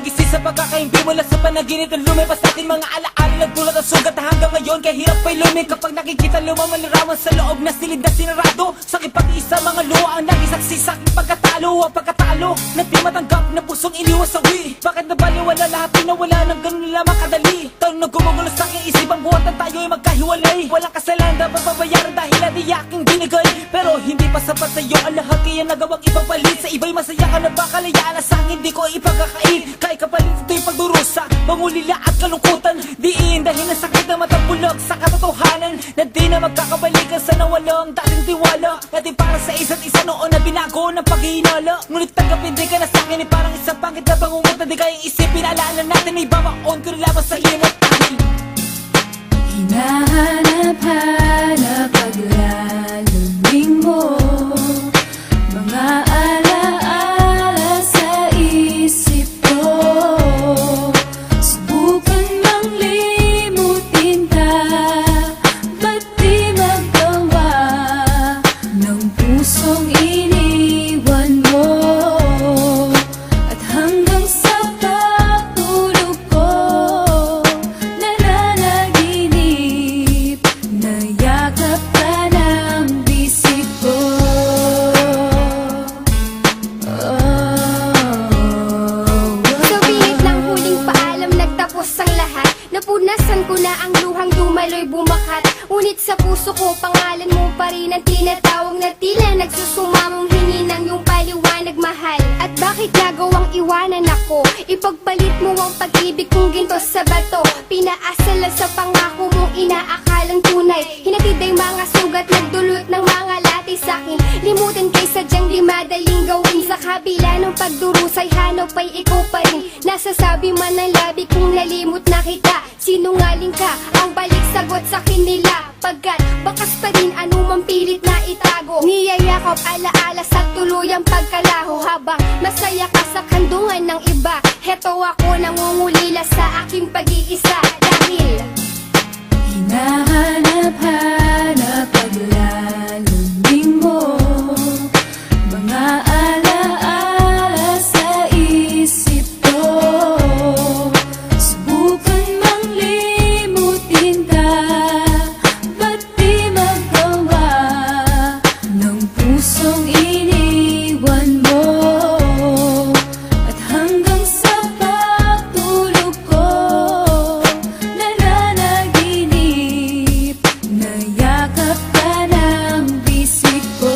nagising sa pagkakaimpi mula sa panaginip na lumipas natin mga alaala nagdulot ang sugat na hanggang ngayon kaya hirap pa'y lumik kapag nakikita lumang maniraman sa loob na silid na sinarado sa kipag-isa mga luha ang naging saksi sa aking pagkatalo ang pagkatalo na di matanggap na pusong iniwas sawi bakit nabaliwala lahat pinawala ng ganun lamang kadali tanong na gumugulo sa aking isip ang buhat na tayo ay magkahiwalay walang kasalanan dapat babayaran dahil na di aking binigay pero hindi pa sapat sa'yo ang lahat kaya nagawang ipapalit sa iba'y masaya ka na ba kalayaan na sa akin di ko ipagkakain kahit kapalit ito'y pagdurusa pangulila at kalungkutan diin dahil ang sakit na matapulog sa katotohanan na di na magkakabalikan sa nawalang dating tiwala natin para sa isa't isa noon na binago ng paghihinala ngunit tanggapin di ka na sa akin ay parang isang pangit na bangungot na di kayang isipin alaala natin ay babaon ko laban sa limot dahil hinahanap-hanap paglalambing mo mga alaala sa isip ko subukan mang limutin ka ba't di magawa ng pusong iniwan mo at hanggang sa pagtulog ko nananaginip na yakap ka ng bisig ko. Sa pilit ng huling paalam nagtapos ang lahat napunasan ko na ang luhang dumaloy bumakat ngunit sa puso ko pangalan mo pa rin ang tinatawag na tila nagsusumamong hininang yung paliwanag mahal at bakit nagawang iwanan ako ipagpalit mo ang pag-ibig kong ginto sa bato pinaasal lang sa pangako mong inaakalang tunay hinatid ay mga sugat nagdulot ng mga lati sa'kin limutin kay sadyang di madaling gawin sa kabila ng pagdurusay hanap ay ikaw pa rin nasasabi man ng labi kung nalimot na kita sinungaling ka ang balik sagot sa kanila pagkat bakas pa rin anumang pilit na itago niyayakap alaala sa tuluyang pagkalaho habang masaya ka sa kandungan ng iba heto ako nangungulila sa aking pag-iisa dahil hinahanap-hanap paglalambing mo mga alaala sa isip ko subukan mang limutin ka ba't di magawa ng pusong iniwan mo at hanggang sa pagtulog ko nananaginip na yakap ka ng bisig ko.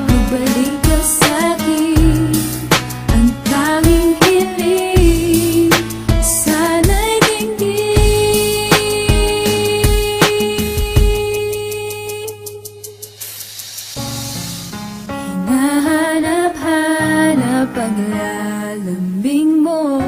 Magbalik ka sa'kin ang tanging hiling sana'y dinggin hinahanap-hanap paglalambing mo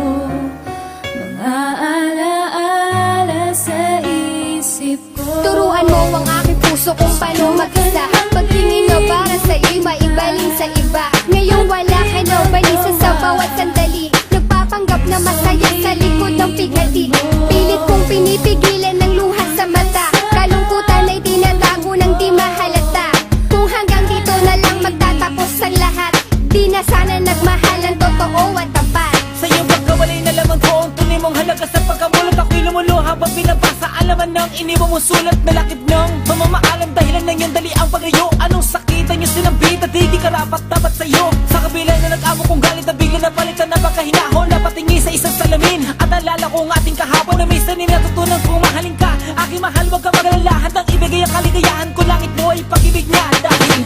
mga alaala sa isip ko turuan mo ang aking puso kung paano mag-isa pagtingin mo para sa'yo'y maibaling sa iba ngayong wala ka na balisa sa bawat sandali nagpapanggap na masaya sa likod ng pigati pilit kong pinipigilan ng luha sa mata kalungkutan ay tinatago ng di mahalata kung hanggang dito na lang magtatapos ang lahat di na sana nagmahalan totoo at tapat sa iyong pagkawalay na laman ko ang tunay mong halaga sa pagkamulot ako'y lumuluha habang binabasa alaman ng iniwan mong sulat na lakip ng mamamaalam dahilan ng iyong dali ang paglayo anong sakitan niyo sinambit at di karapat dapat sa'yo sa kabila na nag-amo kong galit na bigla na palitan na pagkahinahon na patingin sa isang salamin at alala ko ang ating kahapon na minsan natutunan kong mahalin ka aking mahal wag ka magalala handang ibigay ang kaligayahan ko langit mo ay pag-ibig niya dahil